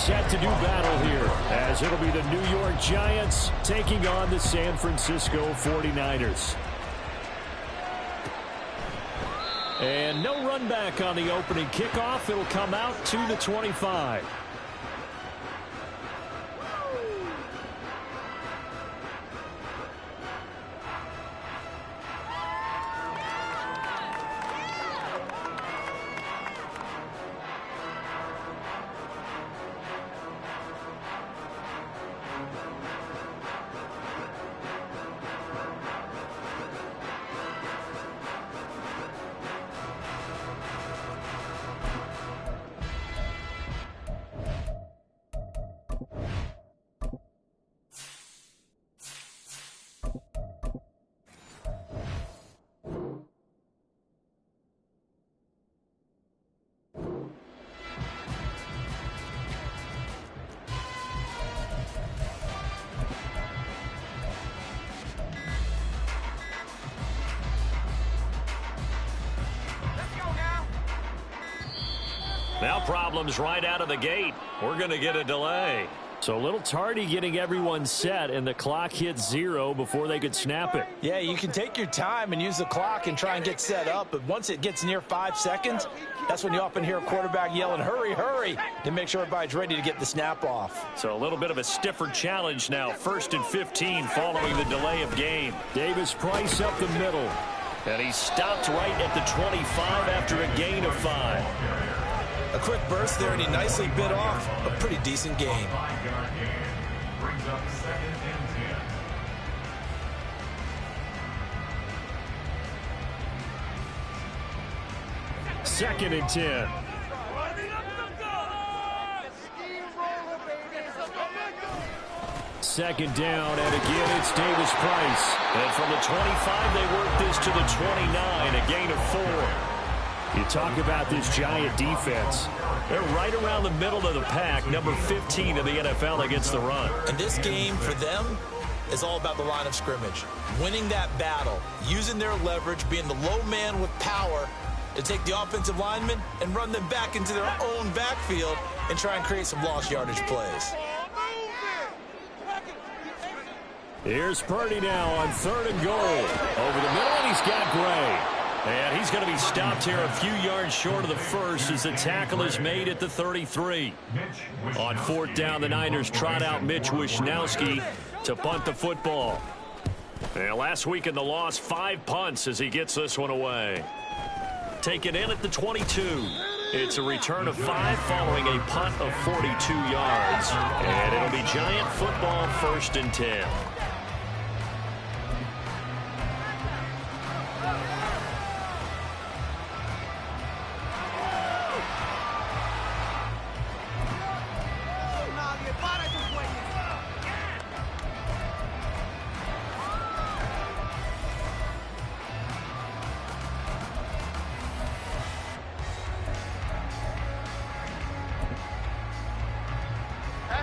set to do battle here, as it'll be the New York Giants taking on the San Francisco 49ers. And no run back on the opening kickoff. It'll come out to the 25. Now problems right out of the gate. We're going to get a delay. So a little tardy getting everyone set, and the clock hits 0 before they could snap it. Yeah, you can take your time and use the clock and try and get set up, but once it gets near 5 seconds, that's when you often hear a quarterback yelling, hurry, hurry, to make sure everybody's ready to get the snap off. So a little bit of a stiffer challenge now. 1st and 15 following the delay of game. Davis Price up the middle. And he stopped right at the 25 after a gain of 5. A quick burst there, and he nicely bit off a pretty decent gain. Second and 10. Second down, and again it's Davis Price. And from the 25, they work this to the 29, a gain of 4. You talk about this Giant defense. They're right around the middle of the pack, number 15 in the NFL against the run. And this game for them is all about the line of scrimmage. Winning that battle, using their leverage, being the low man with power to take the offensive linemen and run them back into their own backfield and try and create some lost yardage plays. Here's Purdy now on 3rd and goal. Over the middle, and he's got Gray. And he's going to be stopped here a few yards short of the first as the tackle is made at the 33. On 4th down, the Niners trot out Mitch Wishnowsky to punt the football. And last week in the loss, 5 punts as he gets this one away. Taken in at the 22. It's a return of 5 following a punt of 42 yards. And it'll be Giant football, 1st and 10.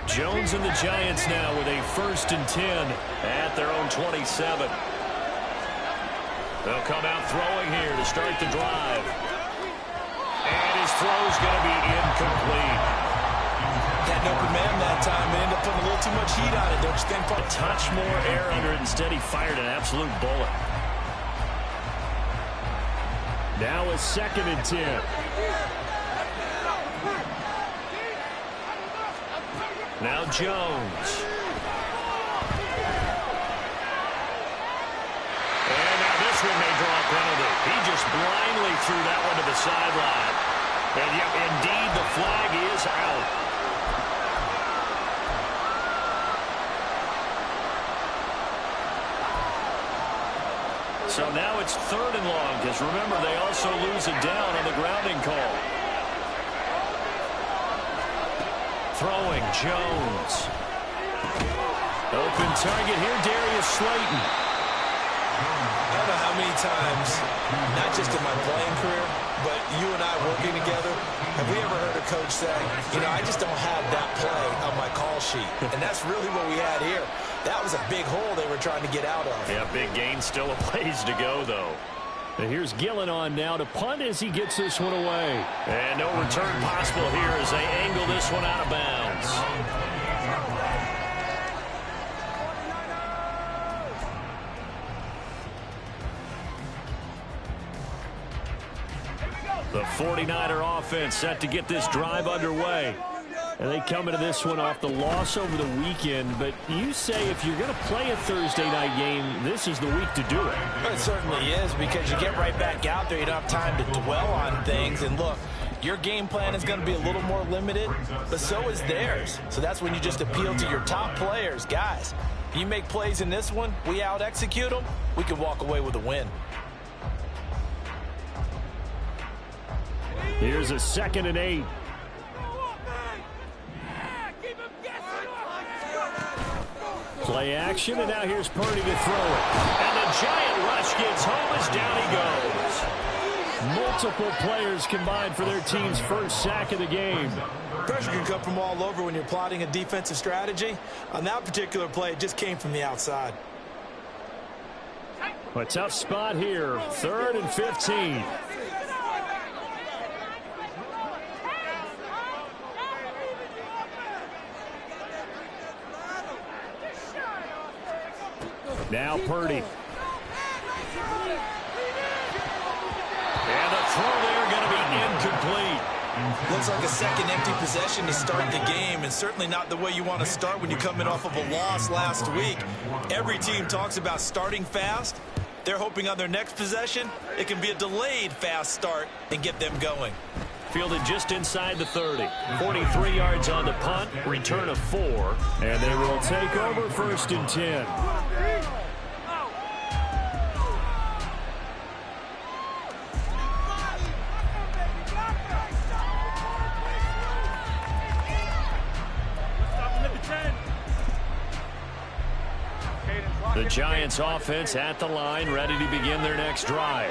Jones and the Giants now with a 1st and 10 at their own 27. They'll come out throwing here to start the drive. And his throw's going to be incomplete. Had an open man that time and ended up putting a little too much heat on it, don't you think? A touch more air under it. Instead, he fired an absolute bullet. Now a 2nd and 10. Now Jones. And now this one may draw a penalty. He just blindly threw that one to the sideline. And yep, indeed, the flag is out. So now it's 3rd and long, because remember, they also lose it down on the grounding call. Throwing, Jones. Open target here, Darius Slayton. I don't know how many times, not just in my playing career, but you and I working together, have we ever heard a coach say, you know, I just don't have that play on my call sheet. And that's really what we had here. That was a big hole they were trying to get out of. Yeah, big gain, still a ways to go, though. And here's Gillen on now to punt as he gets this one away. And no return possible here as they angle this one out of bounds. The 49er offense set to get this drive underway. And they come into this one off the loss over the weekend. But you say if you're going to play a Thursday night game, this is the week to do it. It certainly is, because you get right back out there. You don't have time to dwell on things. And look, your game plan is going to be a little more limited, but so is theirs. So that's when you just appeal to your top players. Guys, you make plays in this one, we out-execute them, we can walk away with a win. Here's a 2nd and 8. Play action, and now here's Purdy to throw it. And the giant rush gets home as down he goes. Multiple players combined for their team's first sack of the game. Pressure can come from all over when you're plotting a defensive strategy. On that particular play, it just came from the outside. A tough spot here. 3rd and 15. Now Purdy. And the throw there going to be incomplete. Looks like a second empty possession to start the game, and certainly not the way you want to start when you come in off of a loss last week. Every team talks about starting fast. They're hoping on their next possession, it can be a delayed fast start and get them going. Fielded just inside the 30. 43 yards on the punt, return of 4, and they will take over 1st and 10. The Giants offense at the line, ready to begin their next drive.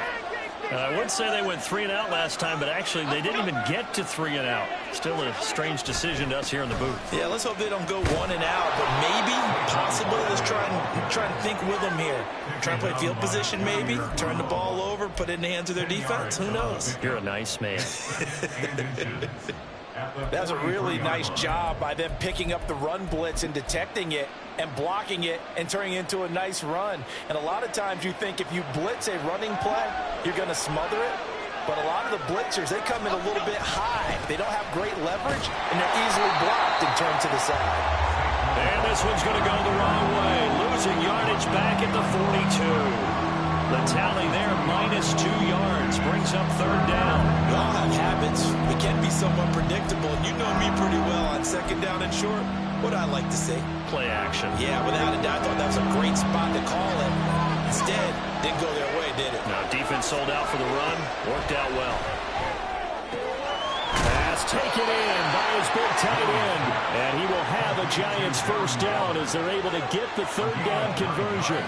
I would say they went 3 and out last time, but actually they didn't even get to 3 and out. Still a strange decision to us here in the booth. Yeah, let's hope they don't go 1 and out, but maybe, possibly, let's try and think with them here. Try and play field position maybe, turn the ball over, put it in the hands of their defense. Who knows? You're a nice man. That's a really nice job by them picking up the run blitz and detecting it and blocking it and turning it into a nice run. And a lot of times you think if you blitz a running play, you're going to smother it. But a lot of the blitzers, they come in a little bit high. They don't have great leverage, and they're easily blocked and turned to the side. And this one's going to go the wrong way. Losing yardage back at the 42. The tally there, -2 yards, brings up 3rd down. We all have habits. We can be somewhat predictable, and you know me pretty well on 2nd down and short. What I like to see? Play action. Yeah, without a doubt, I thought that was a great spot to call it. Instead, didn't go their way, did it? Now, defense sold out for the run. Worked out well. Pass taken in by his big tight end. And he will have a Giants 1st down as they're able to get the 3rd down conversion.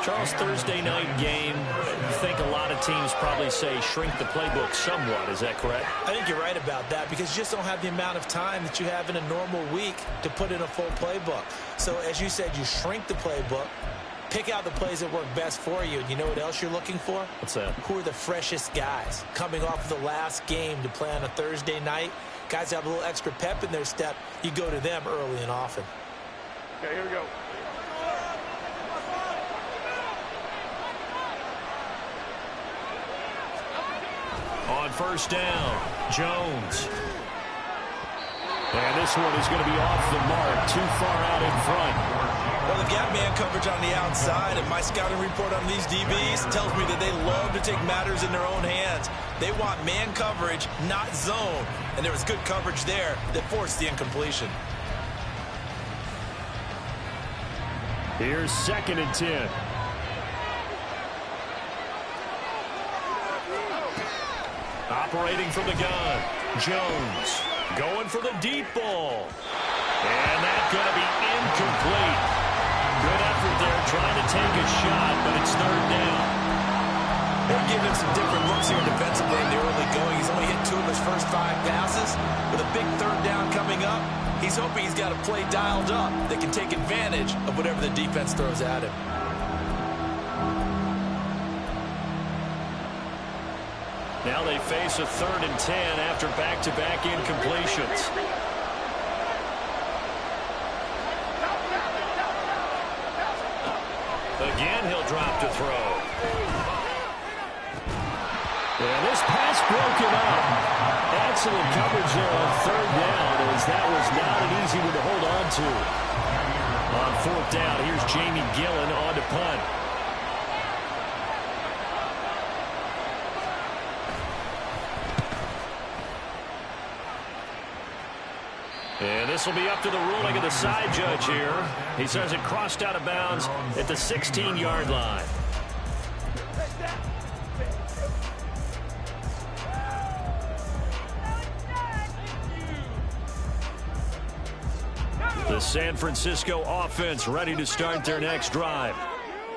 Charles, Thursday night game, I think a lot of teams probably say shrink the playbook somewhat. Is that correct? I think you're right about that, because you just don't have the amount of time that you have in a normal week to put in a full playbook. So, as you said, you shrink the playbook, pick out the plays that work best for you. And you know what else you're looking for? What's that? Who are the freshest guys coming off of the last game to play on a Thursday night? Guys have a little extra pep in their step. You go to them early and often. Okay, here we go. On 1st down, Jones. And this one is going to be off the mark, too far out in front. Well, they've got man coverage on the outside, and my scouting report on these DBs tells me that they love to take matters in their own hands. They want man coverage, not zone. And there was good coverage there that forced the incompletion. Here's 2nd and 10. Operating from the gun, Jones going for the deep ball. And that's going to be incomplete. Good effort there trying to take a shot, but it's 3rd down. They're giving him some different looks here defensively in the early going. He's only hit 2 of his first 5 passes. With a big 3rd down coming up, he's hoping he's got a play dialed up that can take advantage of whatever the defense throws at him. Now they face a 3rd and 10 after back-to-back incompletions. Again, he'll drop to throw. And this pass broken up. Excellent coverage there on 3rd down, as that was not an easy one to hold on to. On 4th down, here's Jamie Gillen on to punt. And this will be up to the ruling of the side judge here. He says it crossed out of bounds at the 16-yard line. The San Francisco offense ready to start their next drive.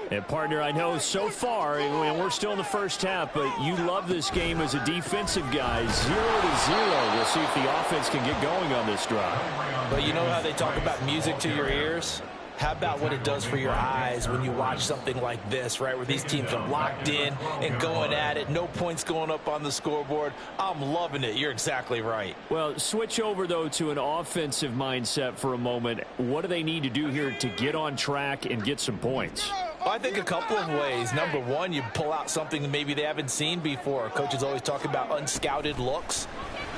And, partner, I know so far, and we're still in the first half, but you love this game as a defensive guy. 0-0. We'll see if the offense can get going on this drive. But you know how they talk about music to your ears? How about what it does for your eyes when you watch something like this, right, where these teams are locked in and going at it, no points going up on the scoreboard? I'm loving it. You're exactly right. Well, switch over, though, to an offensive mindset for a moment. What do they need to do here to get on track and get some points? I think a couple of ways. Number one, you pull out something maybe they haven't seen before. Coaches always talk about unscouted looks.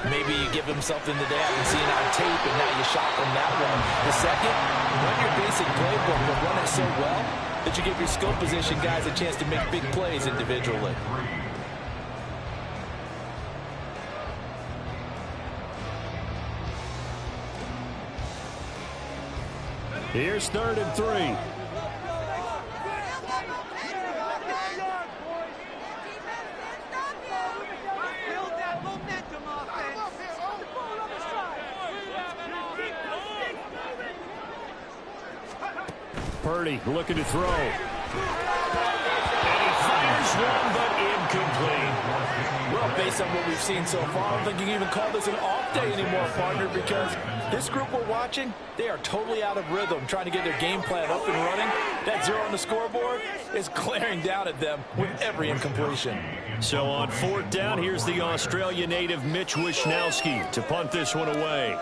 Maybe you give them something that they haven't seen on tape, and now you shock them that way. The second, run your basic playbook, but run it so well that you give your skill position guys a chance to make big plays individually. Here's 3rd and 3. Purdy looking to throw. And he fires one, but incomplete. Well, based on what we've seen so far, I don't think you can even call this an off day anymore, partner, because this group we're watching, they are totally out of rhythm, trying to get their game plan up and running. That 0 on the scoreboard is glaring down at them with every incompletion. So on 4th down, here's the Australia native Mitch Wishnowsky to punt this one away.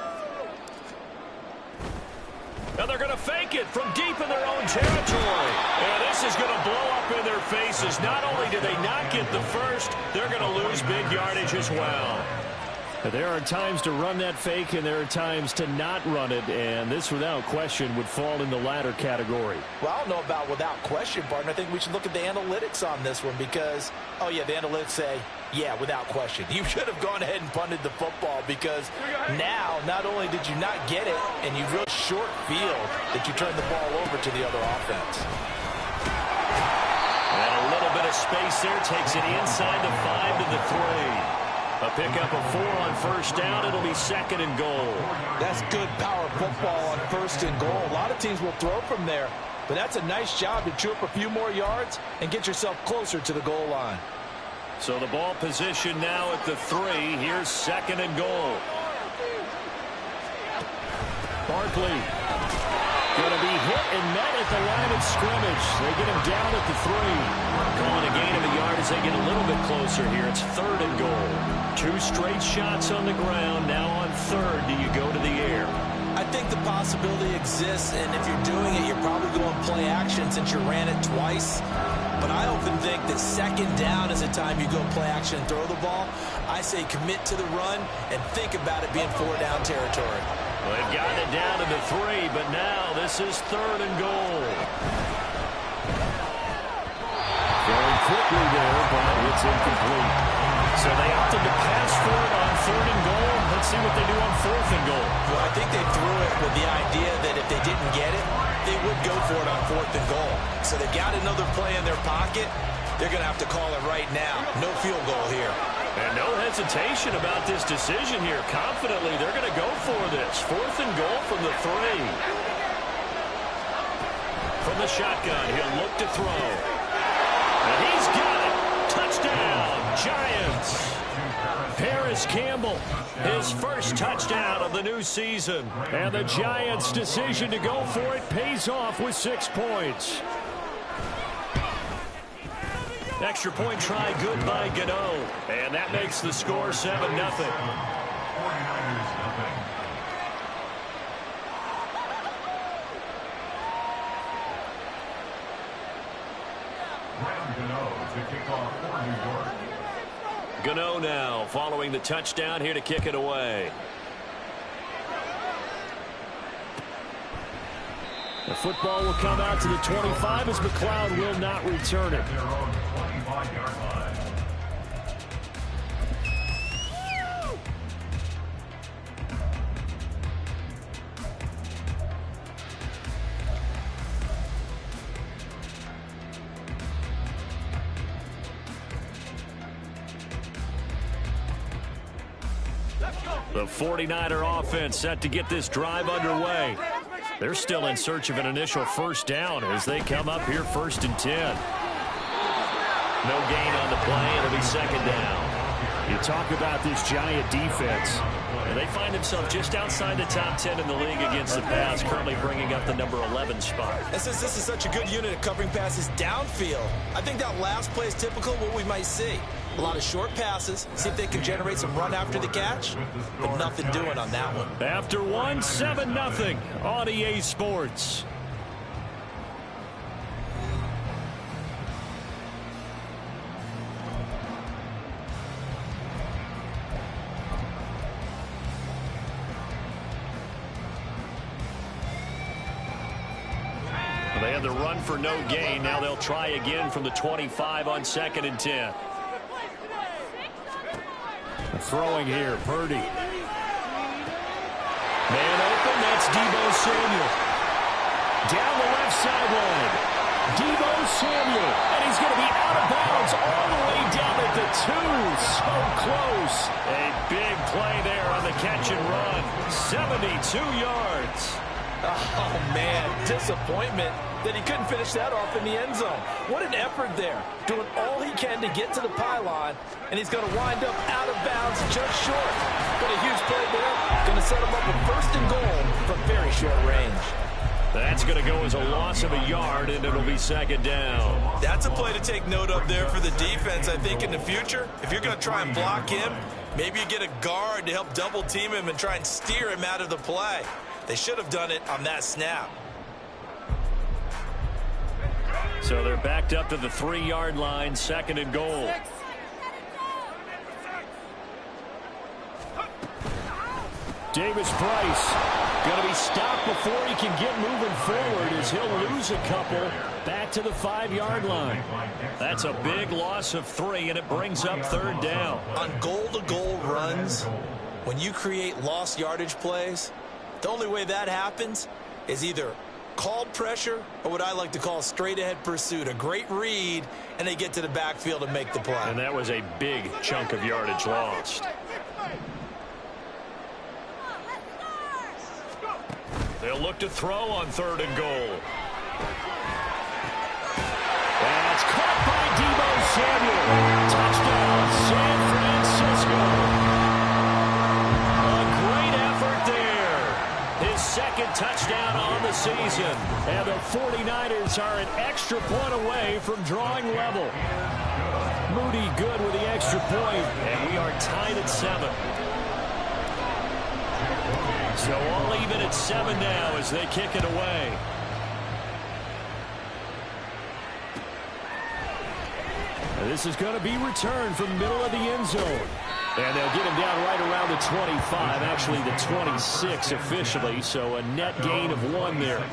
And they're going to fake it from deep in their own territory. And this is going to blow up in their faces. Not only do they not get the first, they're going to lose big yardage as well. There are times to run that fake, and there are times to not run it, and this, without question, would fall in the latter category. Well, I don't know about without question, partner. I think we should look at the analytics on this one because, oh, yeah, the analytics say, yeah, without question. You should have gone ahead and punted the football because now not only did you not get it, and you really short field that you turned the ball over to the other offense. And a little bit of space there takes it inside the 5 to the 3. A pickup of 4 on 1st down. It'll be 2nd and goal. That's good power football on 1st and goal. A lot of teams will throw from there, but that's a nice job to chew up a few more yards and get yourself closer to the goal line. So the ball position now at the 3. Here's 2nd and goal. Barkley going to be hit and met at the line of scrimmage. They get him down at the 3. Calling a gain of a yard as they get a little bit closer here. It's 3rd and goal. 2 straight shots on the ground. Now on 3rd, do you go to the air? I think the possibility exists, and if you're doing it, you're probably going play action since you ran it twice. But I often think that 2nd down is the time you go play action and throw the ball. I say commit to the run and think about it being 4-down territory. Well, they've gotten it down to the 3, but now this is 3rd and goal. Going quickly there, but it's incomplete. So they opted to pass for it on 3rd and goal. Let's see what they do on 4th and goal. Well, I think they threw it with the idea that if they didn't get it, they would go for it on 4th and goal. So they've got another play in their pocket. They're going to have to call it right now. No field goal here. And no hesitation about this decision here. Confidently, they're going to go for this. 4th and goal from the 3. From the shotgun, he'll look to throw. And he's got it. Touchdown, Giants. Paris Campbell, his first touchdown of the new season. And the Giants' decision to go for it pays off with 6 points. Extra point try good by Gano. And that makes the score 7-0. 49ers nothing. Graham Gano to kick off for New York. Gano now following the touchdown here to kick it away. The football will come out to the 25 as McLeod will not return it. Their own 25-yard line. The 49er offense set to get this drive underway. They're still in search of an initial first down as they come up here 1st and 10. No gain on the play. It'll be 2nd down. You talk about this Giant defense. And they find themselves just outside the top 10 in the league against the pass, currently bringing up the number 11 spot. And since this is such a good unit at covering passes downfield, I think that last play is typical of what we might see. A lot of short passes, see if they can generate some run after the catch, but nothing doing on that one. After one, 7-0 on EA Sports. They had the run for no gain. Now they'll try again from the 25 on 2nd and 10. Throwing here, Purdy. Man open, that's Deebo Samuel. Down the left sideline. Deebo Samuel, and he's going to be out of bounds all the way down at the 2. So close. A big play there on the catch and run. 72 yards. Oh, man, disappointment that he couldn't finish that off in the end zone. What an effort there, doing all he can to get to the pylon, and he's going to wind up out of bounds just short. But a huge play there, going to set him up with 1st and goal from very short range. That's going to go as a loss of a yard, and it'll be 2nd down. That's a play to take note of there for the defense, I think, in the future. If you're going to try and block him, maybe you get a guard to help double team him and try and steer him out of the play. They should have done it on that snap. So they're backed up to the 3-yard line, 2nd and goal. Davis Price going to be stopped before he can get moving forward as he'll lose a couple back to the 5-yard line. That's a big loss of 3, and it brings up 3rd down. On goal-to-goal runs, when you create lost yardage plays, the only way that happens is either called pressure or what I like to call straight-ahead pursuit. A great read, and they get to the backfield and make the play. And that was a big chunk of yardage lost. They'll look to throw on 3rd and goal. That's caught by Deebo Samuel. Touchdown, San Francisco. A great effort there. His 2nd touchdown on the season. And the 49ers are an extra point away from drawing level. Moody good with the extra point, and we are tied at 7. So all even at 7 now as they kick it away. And this is going to be returned from the middle of the end zone. And they'll get him down right around the 25, actually the 26 officially, so a net gain of 1 there.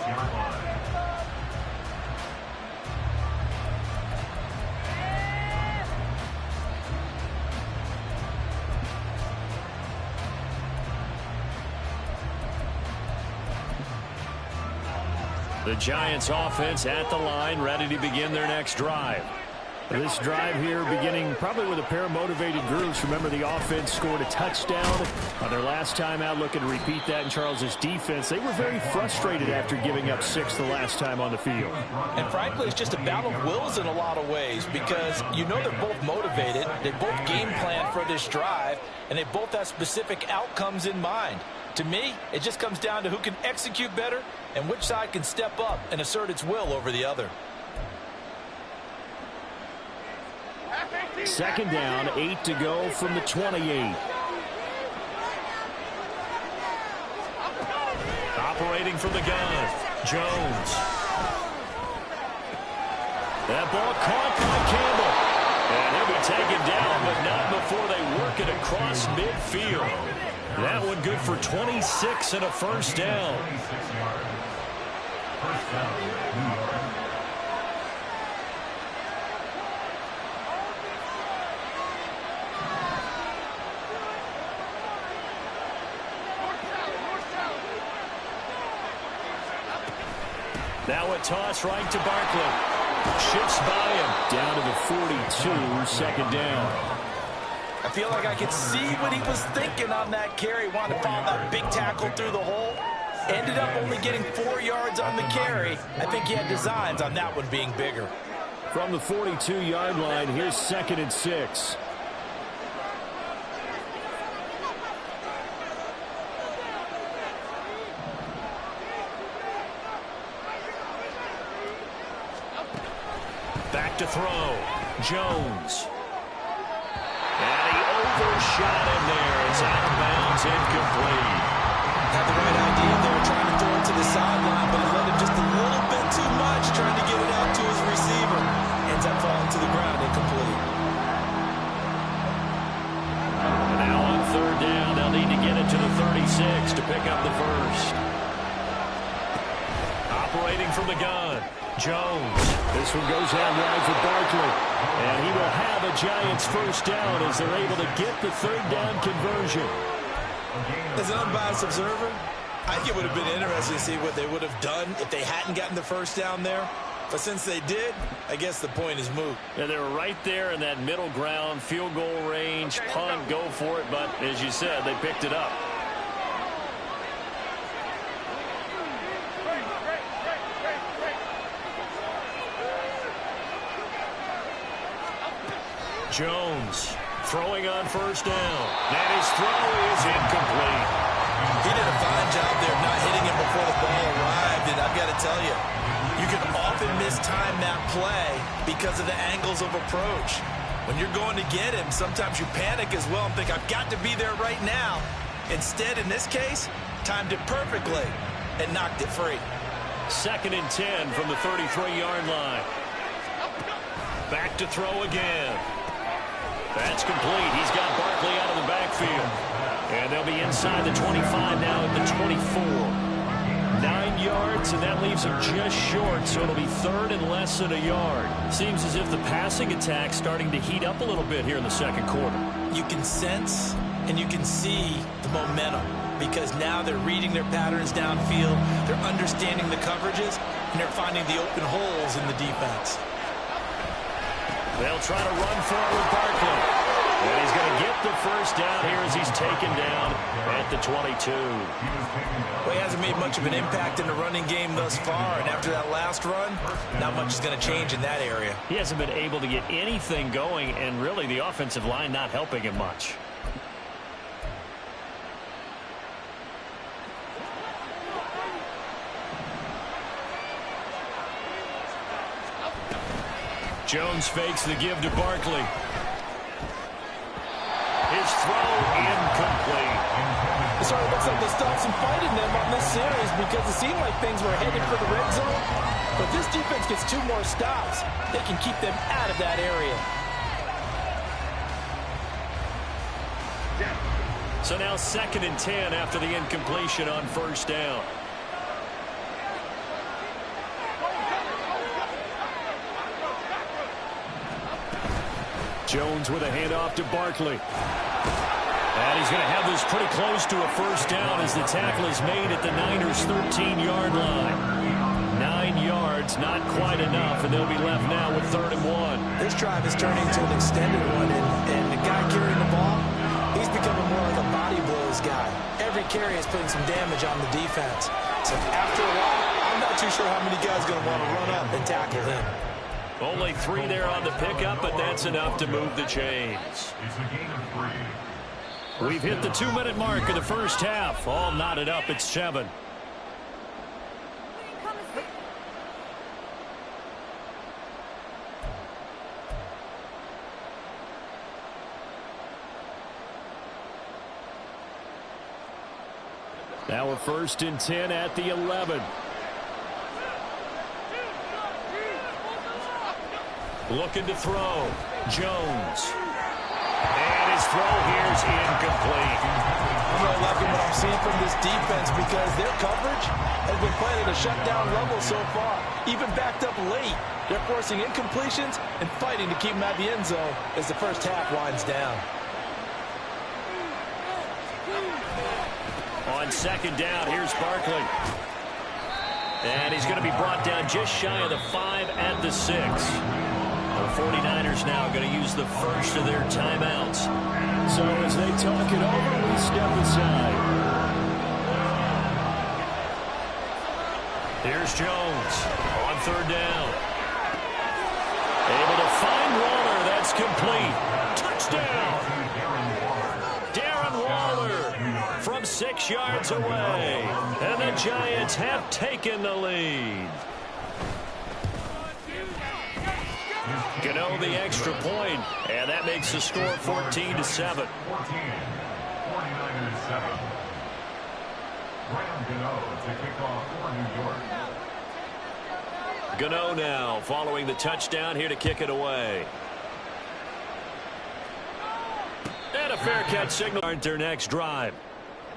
The Giants offense at the line, ready to begin their next drive. This drive here beginning probably with a pair of motivated groups. Remember, the offense scored a touchdown on their last time out. Looking to repeat that in Charles's defense. They were very frustrated after giving up 6 the last time on the field. And frankly, it's just a battle of wills in a lot of ways because you know they're both motivated. They both game plan for this drive, and they both have specific outcomes in mind. To me, it just comes down to who can execute better and which side can step up and assert its will over the other. Second down, 8 to go from the 28. Operating from the gun, Jones. That ball caught by Campbell. And he'll be taken down, but not before they work it across midfield. That one good for 26 and a first down. 26 yards. First down, New York. Now a toss right to Barkley. Shifts by him. Down to the 42, second down. I feel like I could see what he was thinking on that carry. Wanted to follow that big tackle through the hole. Ended up only getting 4 yards on the carry. I think he had designs on that one being bigger. From the 42-yard line, here's 2nd and 6. Back to throw. Jones. And he overshot him there. It's out of bounds, incomplete. Had the right idea there, trying to throw it to the sideline, but he let him just a little bit too much, trying to get it out to his receiver. Ends up falling to the ground, incomplete. And now on third down, they'll need to get it to the 36 to pick up the first. Operating from the gun, Jones. This one goes out wide for Barkley. And he will have a Giants first down as they're able to get the third down conversion. As an unbiased observer, I think it would have been interesting to see what they would have done if they hadn't gotten the first down there. But since they did, I guess the point is moot. Yeah, they were right there in that middle ground, field goal range, punt, go for it. But as you said, they picked it up. Jones throwing on first down. And his throw is incomplete. He did a fine job there of not hitting him before the ball arrived. And I've got to tell you, you can often mistime that play because of the angles of approach. When you're going to get him, sometimes you panic as well and think, I've got to be there right now. Instead, in this case, timed it perfectly and knocked it free. 2nd and 10 from the 33-yard line. Back to throw again. That's complete. He's got Barkley out of the backfield. And they'll be inside the 25 now at the 24. 9 yards, and that leaves them just short, so it'll be third and less than a yard. Seems as if the passing attack's starting to heat up a little bit here in the second quarter. You can sense and you can see the momentum because now they're reading their patterns downfield, they're understanding the coverages, and they're finding the open holes in the defense. They'll try to run for it with Barkley. And he's going to get the first down here as he's taken down at the 22. Well, he hasn't made much of an impact in the running game thus far, and after that last run, not much is going to change in that area. He hasn't been able to get anything going, and really the offensive line not helping him much. Jones fakes the give to Barkley. His throw incomplete. It sort of looks like they still have some fight in them on this series because it seemed like things were headed for the red zone. But this defense gets 2 more stops. They can keep them out of that area. So now 2nd and 10 after the incompletion on first down. Jones with a handoff to Barkley. And he's going to have this pretty close to a first down as the tackle is made at the Niners' 13-yard line. 9 yards, not quite enough, and they'll be left now with 3rd and 1. This drive is turning into an extended one, and the guy carrying the ball, he's becoming more like a body blows guy. Every carry is putting some damage on the defense. So after a while, I'm not too sure how many guys are going to want to run up and tackle him. Only 3 there on the pickup, but that's enough to move the chains. It's a gain of 3. We've hit the 2-minute mark of the first half. All knotted up at 7. Now we're 1st and 10 at the 11. Looking to throw. Jones. And his throw here is incomplete. I'm really liking what I'm seeing from this defense because their coverage has been playing at a shutdown level so far. Even backed up late, they're forcing incompletions and fighting to keep them at the end zone as the first half winds down. On 2nd down, here's Barkley. And he's going to be brought down just shy of the 5 at the 6. The 49ers now going to use the first of their timeouts. So as they talk it over, we step aside. Here's Jones on 3rd down. Able to find Waller. That's complete. Touchdown. Darren Waller from 6 yards away. And the Giants have taken the lead. Gano the extra point, and that makes the score 14-7. 14, 49ers 7. Graham Gano to kick off for New York. Gano now following the touchdown here to kick it away. And a fair catch signal on their next drive.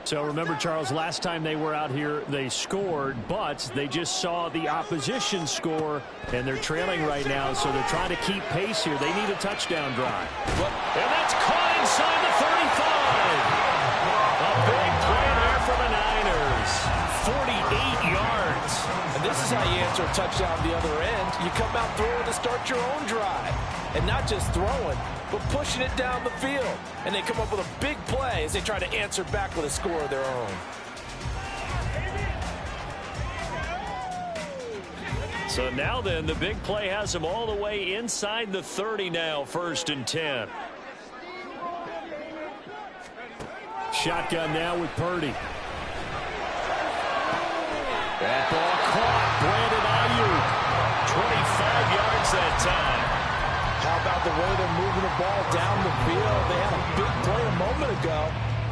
So remember, Charles, last time they were out here, they scored, but they just saw the opposition score, and they're trailing right now, so they're trying to keep pace here. They need a touchdown drive. And that's caught inside the 35. A big play there for the Niners. 48 yards. And this is how you answer a touchdown the other end. You come out throwing to start your own drive. And not just throwing, but pushing it down the field. And they come up with a big play as they try to answer back with a score of their own. So now then, the big play has them all the way inside the 30 now, 1st and 10. Shotgun now with Purdy. That ball caught. Brandon Ayuk. 25 yards that time. How about the way they're moving the ball down the field? They had a big play a moment ago.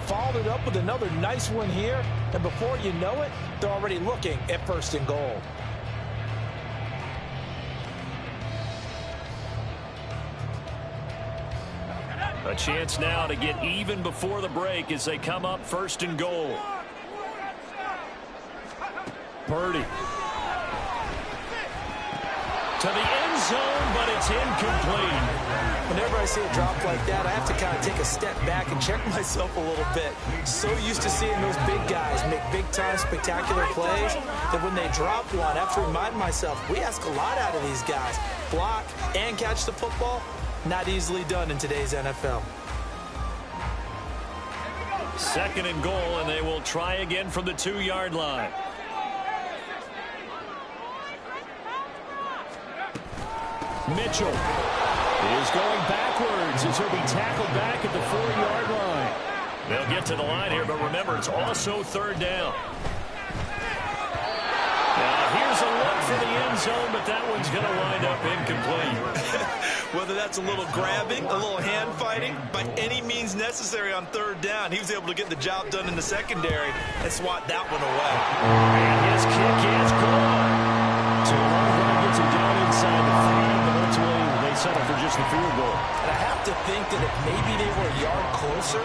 Followed it up with another nice one here. And before you know it, they're already looking at 1st and goal. A chance now to get even before the break as they come up 1st and goal. Purdy. To the end zone, but it's incomplete. Whenever I see a drop like that, I have to kind of take a step back and check myself a little bit. So used to seeing those big guys make big-time spectacular plays that when they drop one, I have to remind myself, we ask a lot out of these guys. Block and catch the football, not easily done in today's NFL. 2nd and goal, and they will try again from the 2-yard line. Mitchell is going backwards as he'll be tackled back at the 4-yard line. They'll get to the line here, but remember, it's also 3rd down. Now, here's a look for the end zone, but that one's going to wind up incomplete. Whether that's a little grabbing, a little hand fighting, by any means necessary on 3rd down, he was able to get the job done in the secondary and swat that one away. And his kick is gone. So a long run gets him down inside the 5, but ultimately they settle for just the field goal. And I have to think that if maybe they were a yard closer,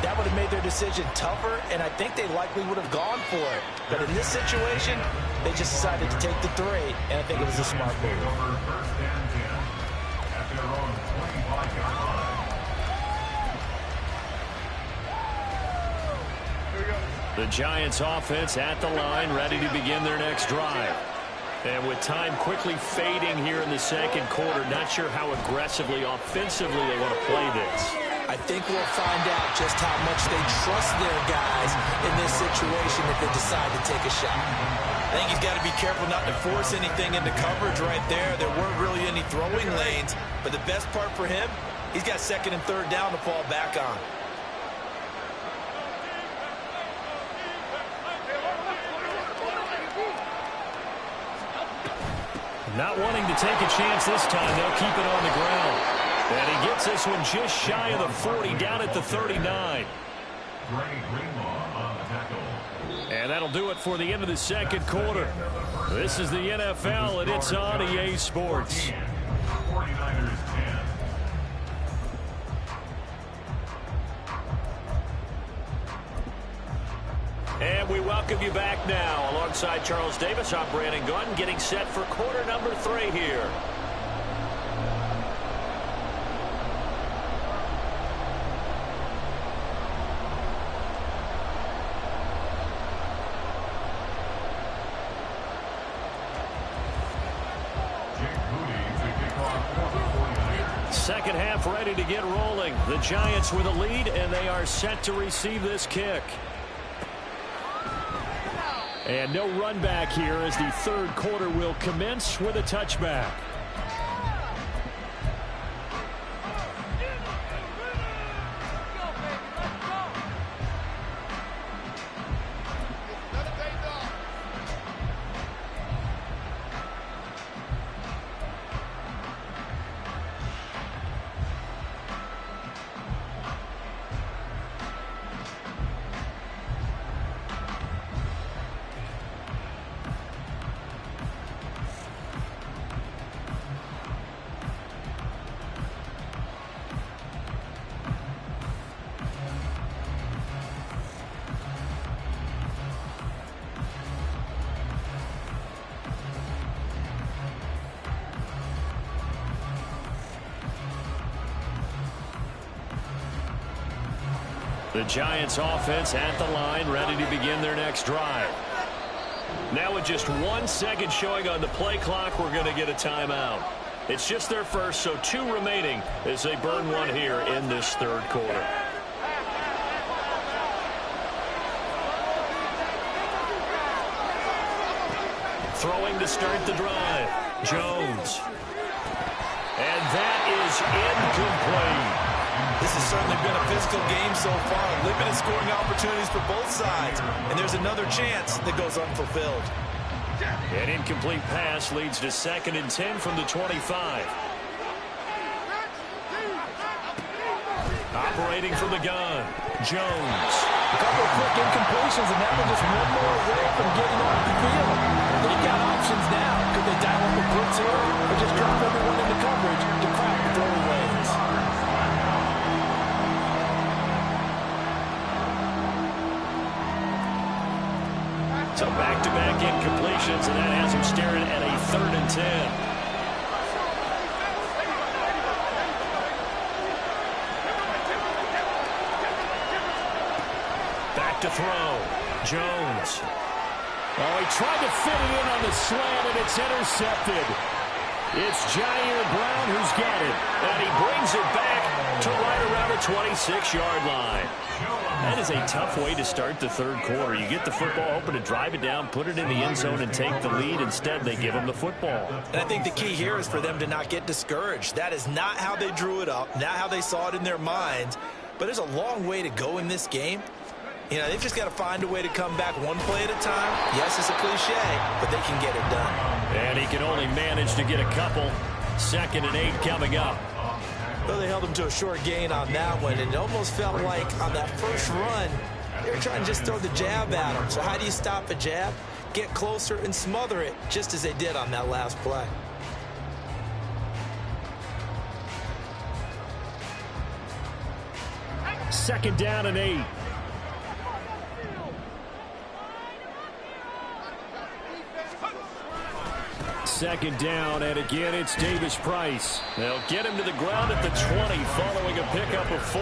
that would have made their decision tougher, and I think they likely would have gone for it. But in this situation, they just decided to take the 3, and I think it was a smart move. The Giants offense at the line, ready to begin their next drive. And with time quickly fading here in the 2nd quarter, not sure how aggressively, offensively they want to play this. I think we'll find out just how much they trust their guys in this situation if they decide to take a shot. I think he's got to be careful not to force anything into coverage right there. There weren't really any throwing lanes, but the best part for him, he's got 2nd and 3rd down to fall back on. Not wanting to take a chance this time, they'll keep it on the ground. And he gets this one just shy of the 40, down at the 39. Greg Greenlaw on the tackle. do it for the end of the second quarter. This is the NFL, and it's on EA Sports. 49ers 10. And we welcome you back now. Alongside Charles Davis, I'm Brandon Gunn, getting set for quarter number 3 here. Second half ready to get rolling. The Giants with a lead, and they are set to receive this kick. And no run back here as the third quarter will commence with a touchback. The Giants offense at the line, ready to begin their next drive. Now with just 1 second showing on the play clock, we're going to get a timeout. It's just their first, so 2 remaining as they burn one here in this third quarter. Throwing to start the drive, Jones. And that is incomplete. This has certainly been a physical game so far. Limited scoring opportunities for both sides. And there's another chance that goes unfulfilled. An incomplete pass leads to 2nd and 10 from the 25. Operating from the gun, Jones. A couple of quick incompletions, and now they're just one more away from getting off the field. They've got options now. Could they dial up a blitz here or just drop everyone into coverage to crowd the throwing lanes? So back-to-back incompletions, and that has him staring at a 3rd and 10. Back to throw. Jones. Oh, he tried to fit it in on the slant, and it's intercepted. It's Jair Brown who's got it, and he brings it back to right around the 26-yard line. That is a tough way to start the third quarter. You get the football open to drive it down, put it in the end zone, and take the lead. Instead, they give them the football. And I think the key here is for them to not get discouraged. That is not how they drew it up, not how they saw it in their minds. But there's a long way to go in this game. You know, they've just got to find a way to come back one play at a time. Yes, it's a cliche, but they can get it done. And he can only manage to get a couple. 2nd and 8 coming up. Well, they held him to a short gain on that one, and it almost felt like on that first run, they were trying to just throw the jab at him. So how do you stop a jab? Get closer and smother it, just as they did on that last play. Second down and 8. Second down, and again, it's Davis Price. They'll get him to the ground at the 20 following a pickup of 4.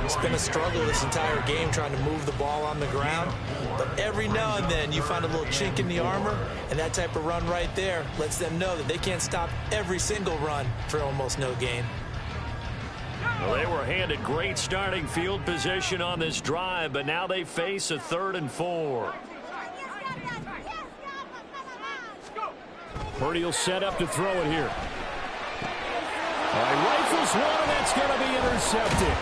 It's been a struggle this entire game trying to move the ball on the ground. But every now and then you find a little chink in the armor, and that type of run right there lets them know that they can't stop every single run for almost no gain. Well, they were handed great starting field position on this drive, but now they face a 3rd and 4. Purdy will set up to throw it here. Rifles one, and that's going to be intercepted.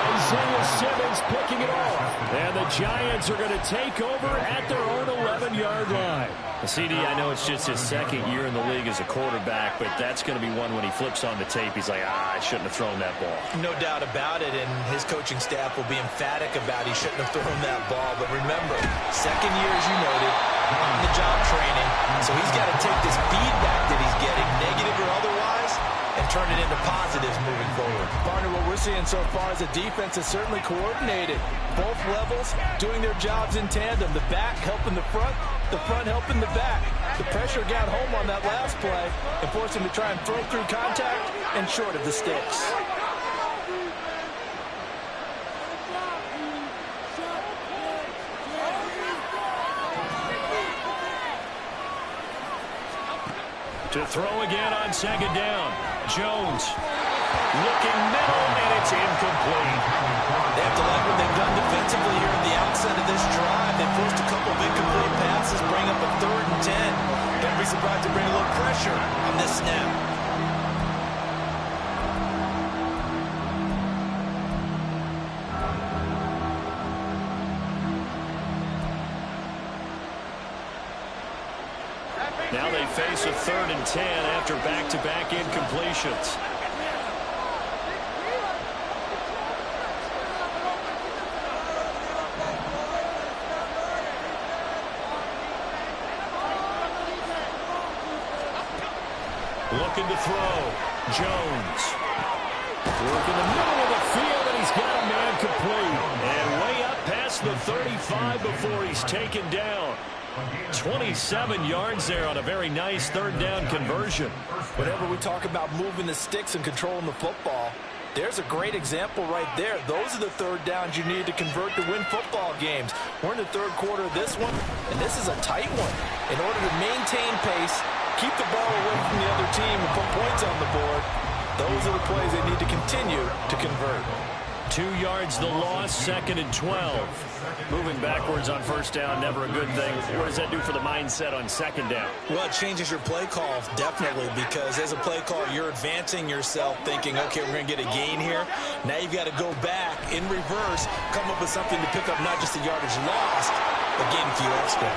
Isaiah Simmons picking it off. And the Giants are going to take over at their own 11-yard line. CD, I know it's just his second year in the league as a quarterback, but that's going to be one when he flips on the tape. He's like, I shouldn't have thrown that ball. No doubt about it, and his coaching staff will be emphatic about he shouldn't have thrown that ball. But remember, second year, as you noted, on the job training, so he's got to take this feedback that he's getting, negative or otherwise, and turn it into positives moving forward. Partner, what we're seeing so far is the defense is certainly coordinated. Both levels doing their jobs in tandem. The back helping the front helping the back. The pressure got home on that last play and forced him to try and throw through contact and short of the sticks. To throw again on second down. Jones looking middle, and it's incomplete. They have to like what they've done defensively here at the outset of this drive. They forced a couple of incomplete passes, bring up a 3rd and 10. Don't be surprised to bring a little pressure on this snap. Now they face a 3rd and 10 after back-to-back incompletions. Looking to throw. Jones. Work in the middle of the field, and he's got a man complete. And way up past the 35 before he's taken down. 27 yards there on a very nice 3rd down conversion. Whenever we talk about moving the sticks and controlling the football, there's a great example right there. Those are the 3rd downs you need to convert to win football games. We're in the 3rd quarter of this one, and this is a tight one. In order to maintain pace, keep the ball away from the other team and put points on the board, those are the plays they need to continue to convert. 2 yards the loss, 2nd and 12. Moving backwards on 1st down, never a good thing. What does that do for the mindset on 2nd down? Well, it changes your play call, definitely, because as a play call, you're advancing yourself thinking, okay, we're going to get a gain here. Now you've got to go back in reverse, come up with something to pick up not just the yardage lost, but gain a few extra.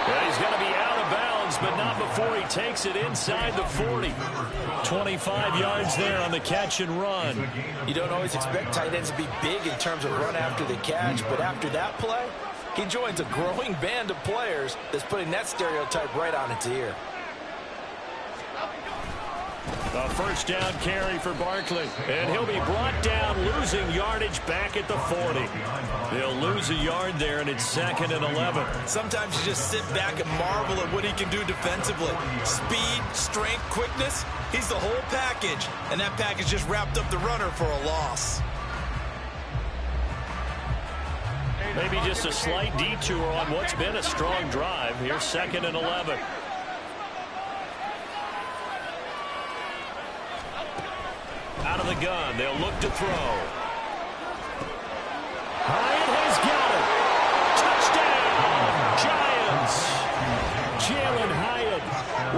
Yeah, he's going to be out of bounds, but not before he takes it inside the 40. 25 yards there on the catch and run. You don't always expect tight ends to be big in terms of run after the catch, but after that play, he joins a growing band of players that's putting that stereotype right on its ear. A 1st down carry for Barkley, and he'll be brought down, losing yardage back at the 40. They'll lose a yard there, and it's 2nd and 11. Sometimes you just sit back and marvel at what he can do defensively. Speed, strength, quickness, he's the whole package, and that package just wrapped up the runner for a loss. Maybe just a slight detour on what's been a strong drive. Here's 2nd and 11. Out of the gun, they'll look to throw. Hyatt has got it. Touchdown, Giants. Jalen Hyatt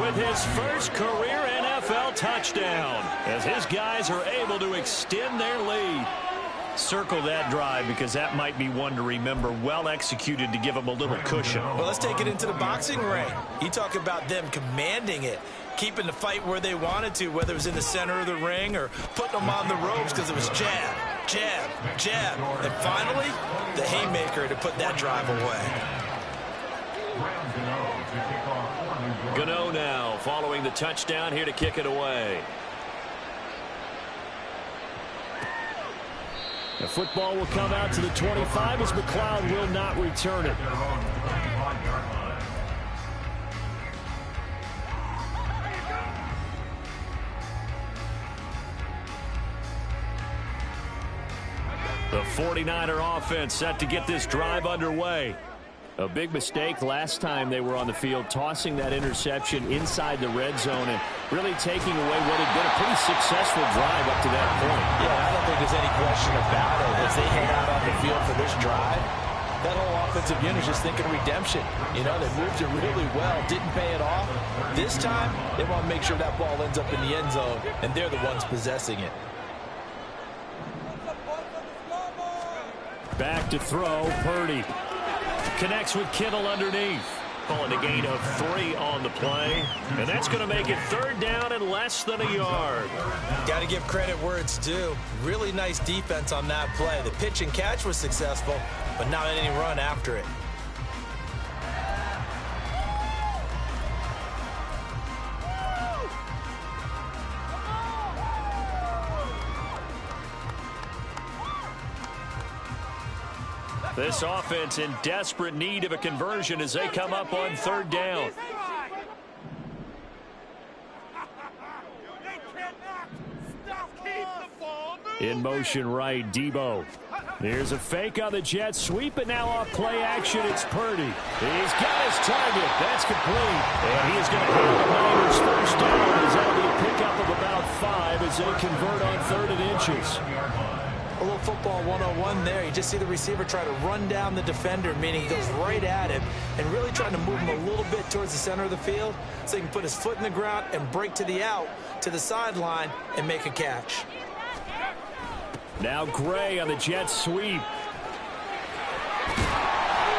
with his first career NFL touchdown as his guys are able to extend their lead. Circle that drive because that might be one to remember. Well executed to give them a little cushion. Well, let's take it into the boxing ring. You talk about them commanding it, keeping the fight where they wanted to, whether it was in the center of the ring or putting them on the ropes because it was jab, jab, jab. And finally, the haymaker to put that drive away. Gano now following the touchdown here to kick it away. The football will come out to the 25 as McLeod will not return it. The 49er offense set to get this drive underway. A big mistake last time they were on the field, tossing that interception inside the red zone and really taking away what had been a pretty successful drive up to that point. Yeah, I don't think there's any question about it. As they head out on the field for this drive, that whole offensive unit is just thinking redemption. You know, they moved it really well, didn't pay it off. This time, they want to make sure that ball ends up in the end zone, and they're the ones possessing it. Back to throw, Purdy. Connects with Kittle underneath. Calling a gain of 3 on the play. And that's going to make it 3rd down and less than a yard. Got to give credit where it's due. Really nice defense on that play. The pitch and catch was successful, but not any run after it. This offense in desperate need of a conversion as they come up on 3rd down. In motion right, Debo. Here's a fake on the jet sweep, and now off play action, it's Purdy. He's got his target. That's complete. And he is going to have the Niners first down as that'll be a pickup of about 5 as they convert on 3rd and inches. A little football 101 there. You just see the receiver try to run down the defender, meaning he goes right at him and really trying to move him a little bit towards the center of the field so he can put his foot in the ground and break to the out, to the sideline, and make a catch. Now Gray on the jet sweep.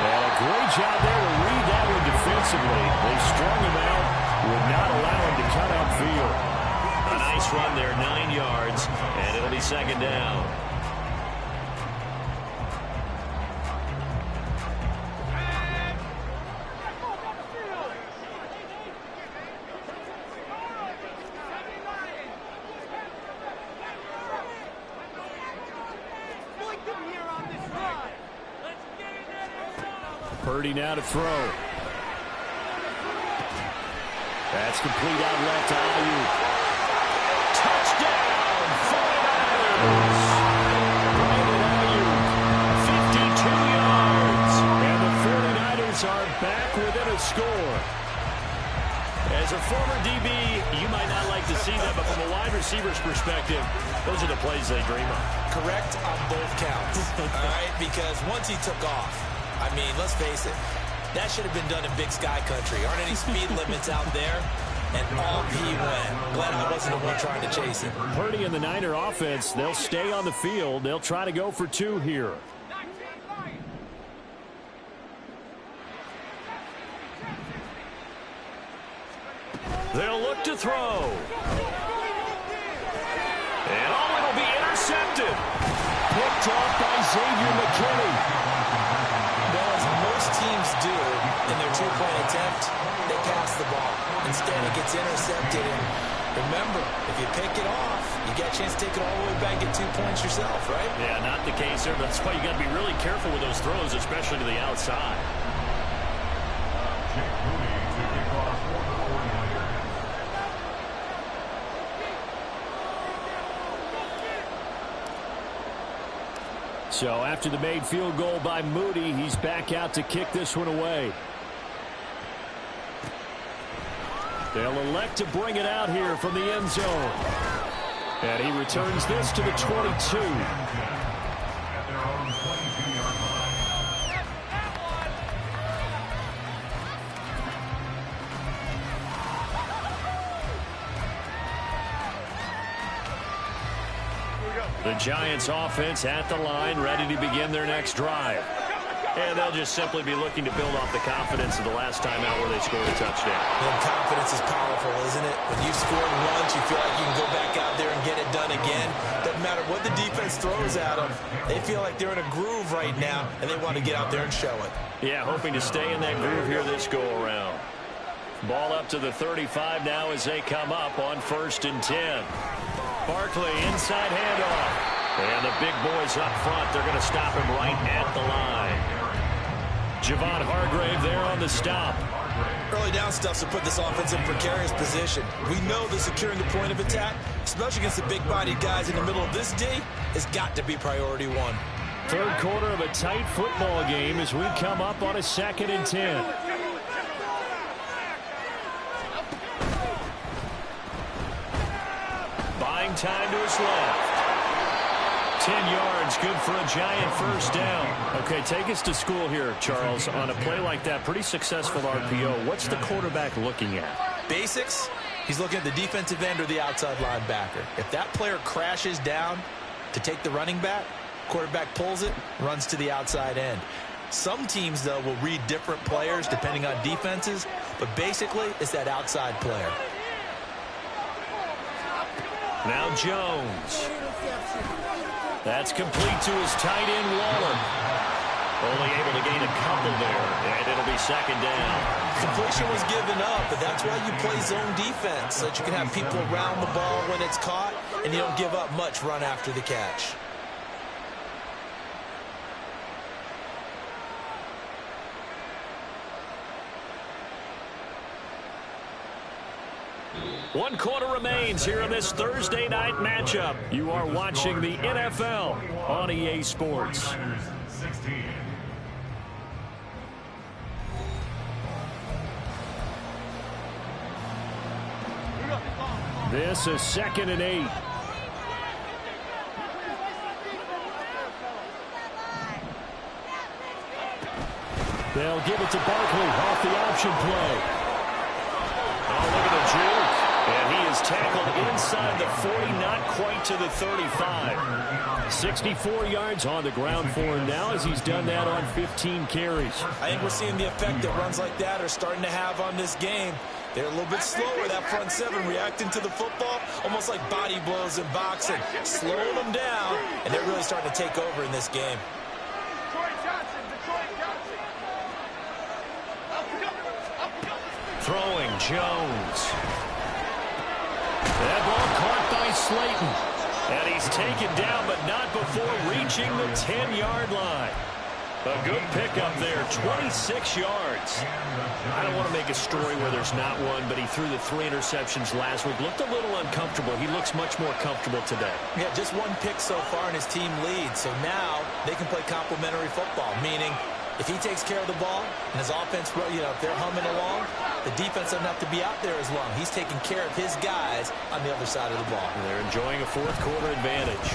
And a great job there to read that one defensively. They strung him out, would not allow him to cut upfield. A nice run there, 9 yards, and it'll be 2nd down. Purdy now to throw. That's complete out left to Ayuk. Touchdown, 49ers! Brandon Ayuk, 52 yards. And the 49ers are back within a score. As a former DB, you might not like to see that, but from a wide receiver's perspective, those are the plays they dream of. Correct on both counts. All right, because once he took off, I mean, let's face it, that should have been done in Big Sky Country. Aren't any speed limits out there? And off he went. Glad I wasn't the one trying to chase him. Purdy and the Niner offense, they'll stay on the field. They'll try to go for 2 here. They'll look to throw. And it'll be intercepted. Picked off by Xavier McKinney. Well, as most teams do in their 2-point attempt, they pass the ball. Instead, it gets intercepted. And remember, if you pick it off, you get a chance to take it all the way back and get 2 points yourself, right? Yeah, not the case there. That's why you got to be really careful with those throws, especially to the outside. Jake Moody to kick off for the 49ers. So after the made field goal by Moody, he's back out to kick this one away. They'll elect to bring it out here from the end zone. And he returns this to the 22. At their own 22-yard line. The Giants offense at the line, ready to begin their next drive. And they'll just simply be looking to build off the confidence of the last time out where they scored a touchdown. And confidence is powerful, isn't it? When you've scored once, you feel like you can go back out there and get it done again. Doesn't matter what the defense throws at them. They feel like they're in a groove right now, and they want to get out there and show it. Yeah, hoping to stay in that groove here this go-around. Ball up to the 35 now as they come up on 1st and 10. Barkley inside handoff. And the big boys up front, they're going to stop him right at the line. Javon Hargrave there on the stop. Early down stuff to put this offense in precarious position. We know that securing the point of attack, especially against the big-bodied guys in the middle of this D, has got to be priority 1. 3rd quarter of a tight football game as we come up on a 2nd and 10. Buying time to his left. 10 yards, good for a Giant first down. Okay, take us to school here, Charles. On a play like that, pretty successful RPO. What's the quarterback looking at? Basics, he's looking at the defensive end or the outside linebacker. If that player crashes down to take the running back, quarterback pulls it, runs to the outside end. Some teams, though, will read different players depending on defenses, but basically it's that outside player. Now Jones. That's complete to his tight end, Waller. Only able to gain a couple there, and it'll be second down. Completion was given up, but that's why you play zone defense, so that you can have people around the ball when it's caught, and you don't give up much run after the catch. One quarter remains here in this Thursday night matchup. You are watching the NFL on EA Sports. This is 2nd and 8. They'll give it to Barkley off the option play. Oh, look at the juke. And he is tackled inside the 40, not quite to the 35. 64 yards on the ground for him now as he's done that on 15 carries. I think we're seeing the effect that runs like that are starting to have on this game. They're a little bit slower, that front seven, reacting to the football, almost like body blows in boxing, slowing them down, and they're really starting to take over in this game. Throwing Jones. That ball caught by Slayton. And he's taken down, but not before reaching the 10-yard line. A good pickup there, 26 yards. I don't want to make a story where there's not one, but he threw the 3 interceptions last week. Looked a little uncomfortable. He looks much more comfortable today. Yeah, just one pick so far and his team leads. So now they can play complementary football, meaning if he takes care of the ball and his offense, you know, if they're humming along, the defense doesn't have to be out there as long. He's taking care of his guys on the other side of the ball. And they're enjoying a fourth quarter advantage.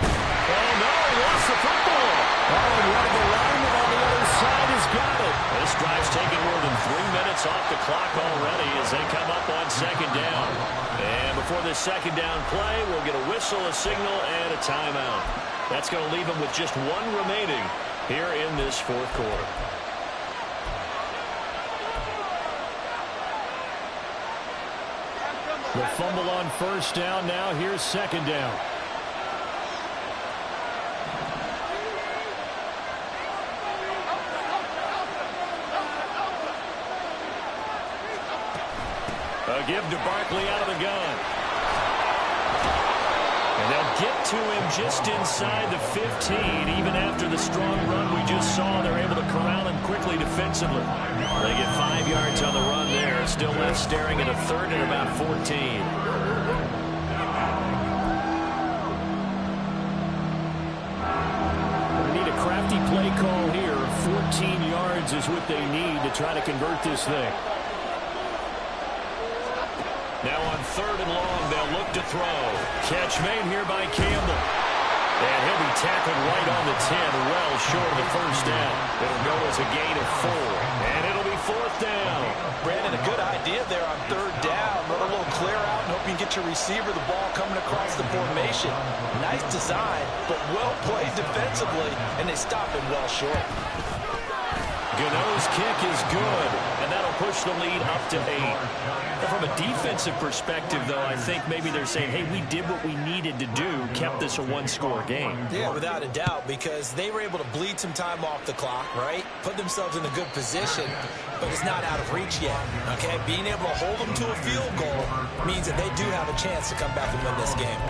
Oh, no, he lost the football. Oh, and one of the linemen on the other side has got it. This drive's taken more than 3 minutes off the clock already as they come up on second down. And before this second down play, we'll get a whistle, a signal, and a timeout. That's going to leave them with just one remaining here in this fourth quarter. The fumble on first down. Now here's second down. A give to Barkley out of the gun. And they'll get to him just inside the 15. Even after the strong run we just saw, they're able to corral him quickly defensively. They get 5 yards on the run there. Still left staring at a third and about 14. They need a crafty play call here. 14 yards is what they need to try to convert this thing. Now on third and long, they'll look to throw. Catch made here by Campbell. And he'll be tackled right on the 10, well short of the first down. It'll go as a gain of 4. And it'll be fourth down. Brandon, a good idea there on third down. Run a little clear out and hope you can get your receiver the ball coming across the formation. Nice design, but well played defensively, and they stop him well short. Gano's kick is good, and that'll push the lead up to 8. And from a defensive perspective, though, I think maybe they're saying, hey, we did what we needed to do, kept this a one-score game. Yeah, without a doubt, because they were able to bleed some time off the clock, right? Put themselves in a good position, but it's not out of reach yet, okay? Being able to hold them to a field goal means that they do have a chance to come back and win this game.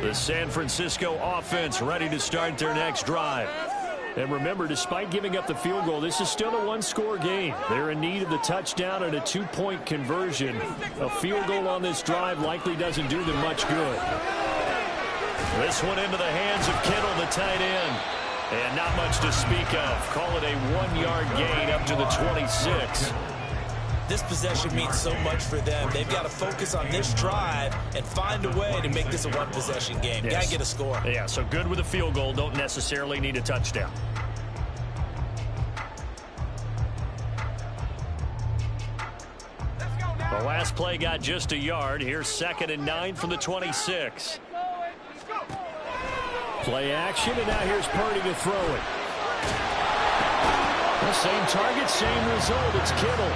The San Francisco offense ready to start their next drive. And remember, despite giving up the field goal, this is still a one-score game. They're in need of the touchdown and a 2-point conversion. A field goal on this drive likely doesn't do them much good. This one into the hands of Kittle, the tight end. And not much to speak of. Call it a 1-yard gain up to the 26. This possession means so much for them. They've got to focus on this drive and find a way to make this a one-possession game. Yes. Got to get a score. Yeah, so good with a field goal. Don't necessarily need a touchdown. The last play got just a yard. Here's 2nd and 9 from the 26. Play action, and now here's Purdy to throw it. The same target, same result. It's Kittle.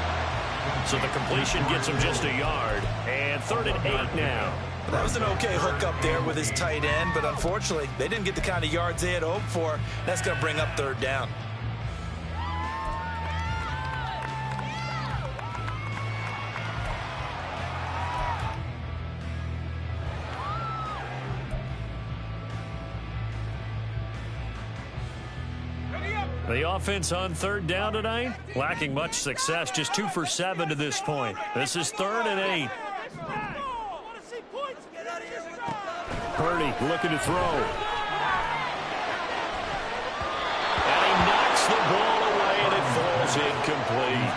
So the completion gets him just a yard. And 3rd and 8 now. That was an okay hook up there with his tight end, but unfortunately, they didn't get the kind of yards they had hoped for. That's going to bring up 3rd down. The offense on 3rd down tonight, lacking much success, just 2 for 7 to this point. This is 3rd and 8. Purdy looking to throw. And he knocks the ball away, and it falls incomplete.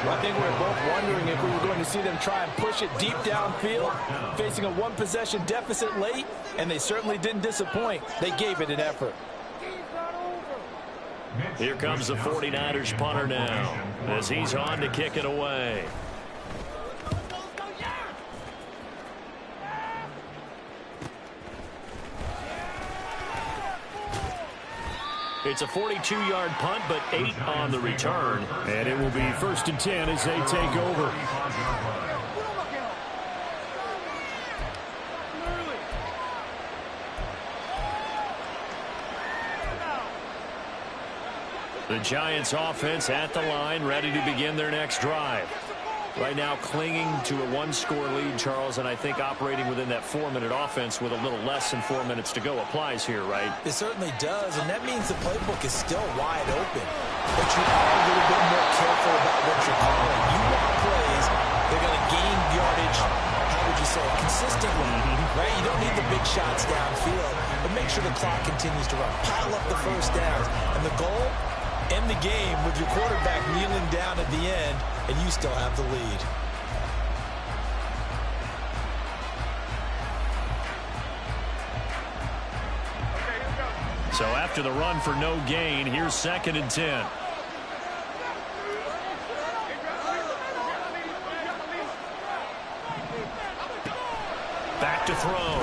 I think we're both wondering if we were going to see them try and push it deep downfield, facing a one-possession deficit late, and they certainly didn't disappoint. They gave it an effort. Here comes the 49ers punter now, as he's on to kick it away. It's a 42-yard punt, but 8 on the return. And it will be 1st and 10 as they take over. The Giants offense at the line, ready to begin their next drive. Right now clinging to a 1-score lead, Charles, and I think operating within that 4-minute offense with a little less than 4 minutes to go applies here, right? It certainly does, and that means the playbook is still wide open. But you are a little bit more careful about what you're calling. You want plays, they're going to gain yardage, how would you say, consistently, right? You don't need the big shots downfield, but make sure the clock continues to run. Pile up the first downs, and the goal, end the game with your quarterback kneeling down at the end, and you still have the lead. So after the run for no gain, here's 2nd and 10. Back to throw.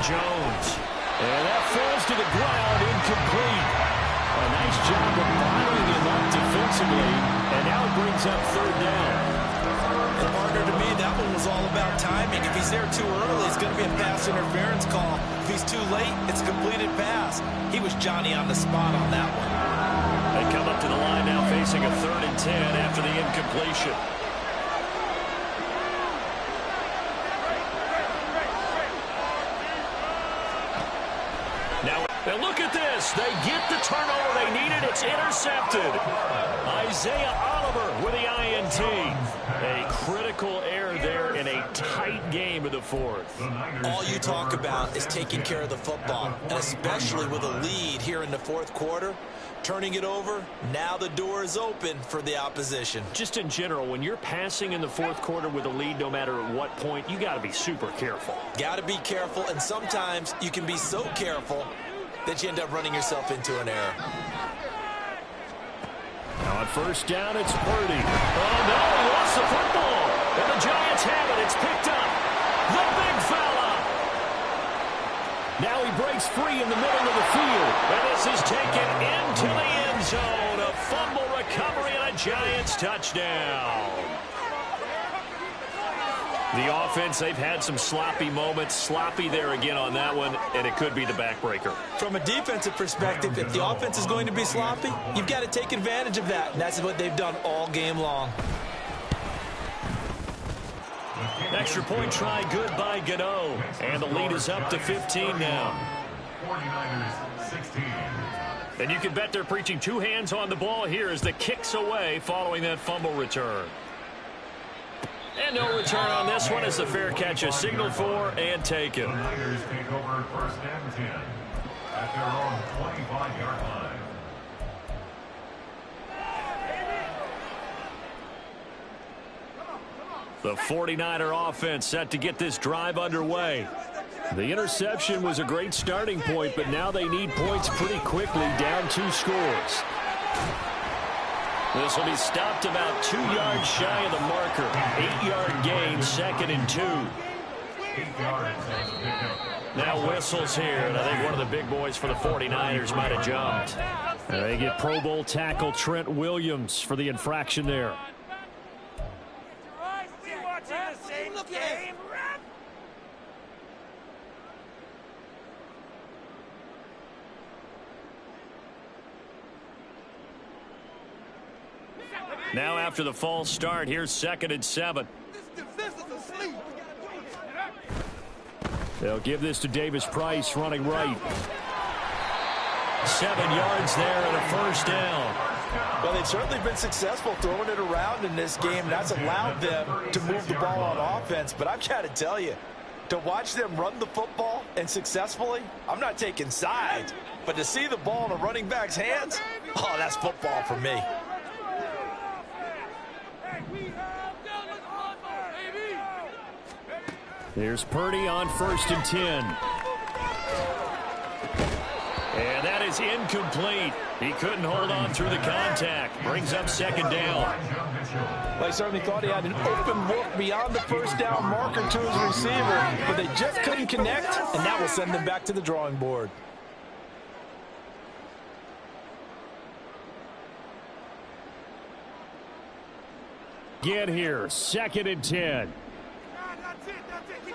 Jones. And that falls to the ground, incomplete. A nice job of bottling him up defensively, and now it brings up 3rd down. And partner, to me, that one was all about timing. If he's there too early, it's going to be a pass interference call. If he's too late, it's a completed pass. He was Johnny on the spot on that one. They come up to the line now facing a 3rd and 10 after the incompletion. Now, and look at this. They get the turnover they needed. It's intercepted. Isaiah Oliver with the INT. A critical error there in a tight game of the 4th. All you talk about is taking care of the football, and especially with a lead here in the 4th quarter. Turning it over, now the door is open for the opposition. Just in general, when you're passing in the 4th quarter with a lead, no matter at what point, you got to be super careful. Got to be careful, and sometimes you can be so careful that you end up running yourself into an error. Now on 1st down, it's Purdy. Oh, no, he lost the football. And the Giants have it. It's picked up. The big fella. Now he breaks free in the middle of the field. And this is taken into the end zone. A fumble recovery and a Giants touchdown. The offense, they've had some sloppy moments. Sloppy there again on that one, and it could be the backbreaker. From a defensive perspective, if the offense is going to be sloppy, you've got to take advantage of that, and that's what they've done all game long. Extra point try good by Gano, and the lead is up to 15 now. 49ers 16. And you can bet they're preaching 2 hands on the ball here as the kick's away following that fumble return. And no return on this one as the fair catch is signaled for and taken. The Niners take over 1st and 10 at their own 25-yard line. The 49er offense set to get this drive underway. The interception was a great starting point, but now they need points pretty quickly, down 2 scores. This will be stopped about 2 yards shy of the marker. 8-yard gain, 2nd and 2. 8 yards as a pickup. Now whistles here, and I think one of the big boys for the 49ers might have jumped. They get Pro Bowl tackle Trent Williams for the infraction there. Now after the false start, here's 2nd and 7. They'll give this to Davis Price running right. 7 yards there and a first down. Well, they've certainly been successful throwing it around in this game. That's allowed them to move the ball on offense. But I've got to tell you, to watch them run the football and successfully, I'm not taking sides. But to see the ball in a running back's hands, oh, that's football for me. Here's Purdy on 1st and 10. And that is incomplete. He couldn't hold on through the contact. Brings up 2nd down. Well, I certainly thought he had an open look beyond the first down marker to his receiver, but they just couldn't connect, and that will send them back to the drawing board. Get here, 2nd and 10.